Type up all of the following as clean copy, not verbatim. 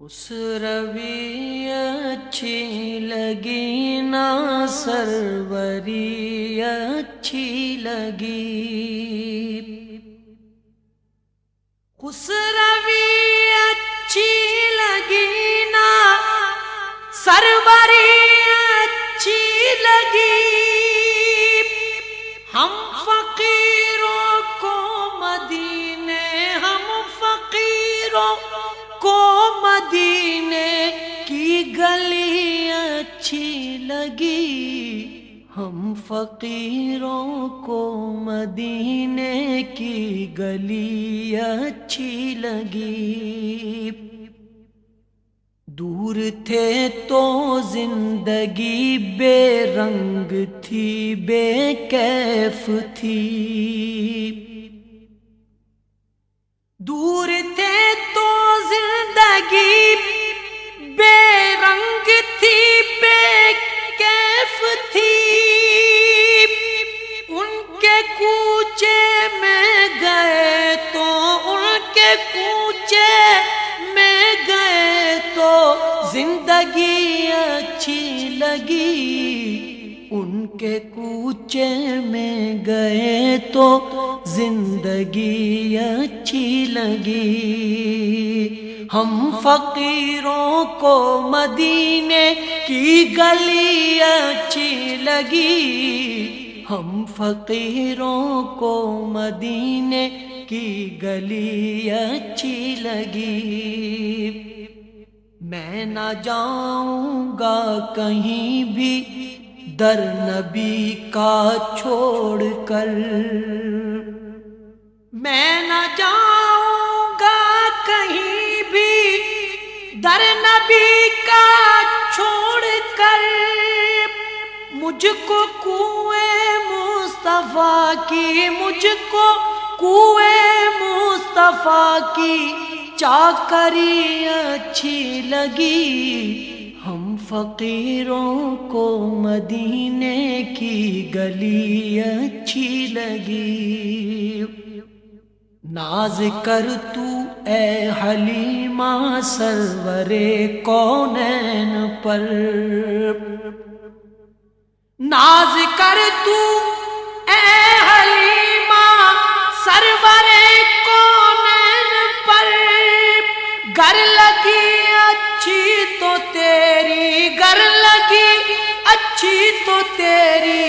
اس روی اچھی لگی نا سروری اچھی لگی، اس روی اچھی لگی نا سروری اچھی لگی، ہم فقیروں کو مدینے، ہم فقیروں کو مدینے کی گلی اچھی لگی، ہم فقیروں کو مدینے کی گلی اچھی لگی، دور تھے تو زندگی بے رنگ تھی بے کیف تھی، دور تھے تو زندگی بے رنگ تھی بے کیف تھی، ان کے کوچے میں گئے تو ان کے کوچے میں گئے تو زندگی اچھی لگی، ان کے کوچے میں گئے تو زندگی اچھی لگی، ہم فقیروں کو مدینے کی گلی اچھی لگی، ہم فقیروں کو مدینے کی گلی اچھی لگی، میں نہ جاؤں گا کہیں بھی در نبی کا چھوڑ کر، میں نہ جاؤں گا کہیں بھی در نبی کا چھوڑ کر، مجھ کو کنویں مصطفیٰ کی، مجھ کو کنویں مصطفیٰ کی چاکری اچھی لگی، ہم فقیروں کو مدینے کی گلی اچھی لگی، ناز کر تو اے حلیمہ سرور کونین پر، ناز کر تو اے حلیمہ سرور کونین پر، گر لگی اچھی تو تیری، گر لگی اچھی تو تیری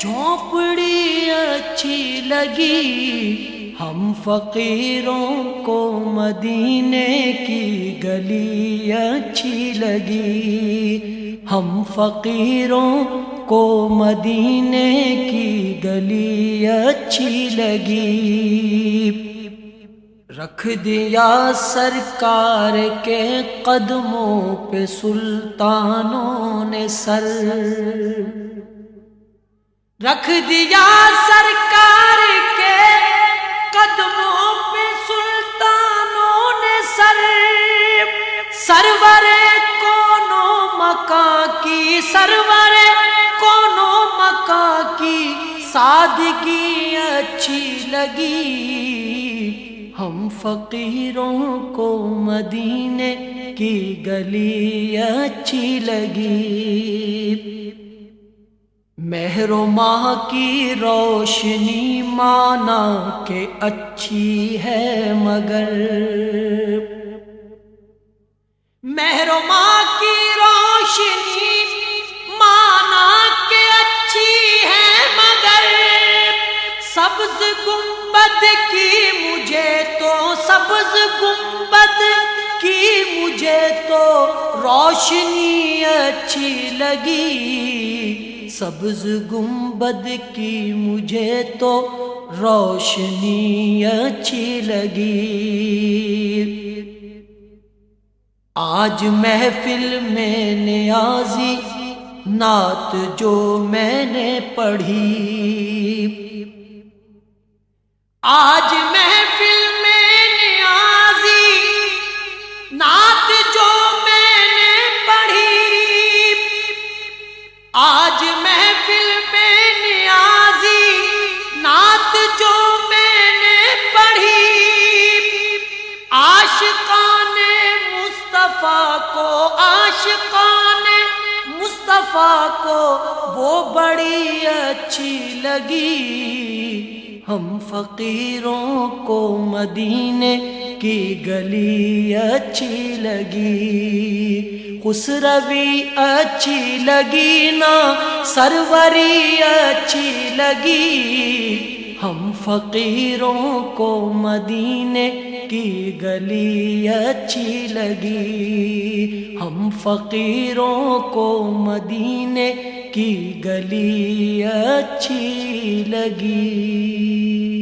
جھونپڑی اچھی لگی، ہم فقیروں کو مدینے کی گلی اچھی لگی، ہم فقیروں کو مدینے کی گلی اچھی لگی، رکھ دیا سرکار کے قدموں پہ سلطانوں نے سر، رکھ دیا سرکار کے قدموں پہ سلطانوں نے سر، سرور کونو مکان کی، سرور کونو مکان کی سادگی اچھی لگی، ہم فقیروں کو مدینے کی گلی اچھی لگی، مہر و ماہ کی روشنی مانا کہ اچھی ہے مگر، مہر و ماہ کی روشنی مانا کہ اچھی ہے مگر، سبز گنبد کی مجھے تو، سبز گنبد کی مجھے تو روشنی اچھی لگی، سبز گنبد کی مجھے تو روشنی اچھی لگی، آج محفل میں نیازی نعت جو میں نے پڑھی، آج محفل میں نیازی نعت جو میں نے پڑھی، آج محفل میں نیازی نعت جو میں نے پڑھی، عاشقان مصطفیٰ کو، عاشقان مصطفیٰ کو وہ بڑی اچھی لگی، ہم فقیروں کو مدینے کی گلی اچھی لگی، خسروی اچھی لگی نا سروری اچھی لگی، ہم فقیروں کو مدینے کی گلی اچھی لگی، ہم فقیروں کو مدینے کی گلی اچھی لگی۔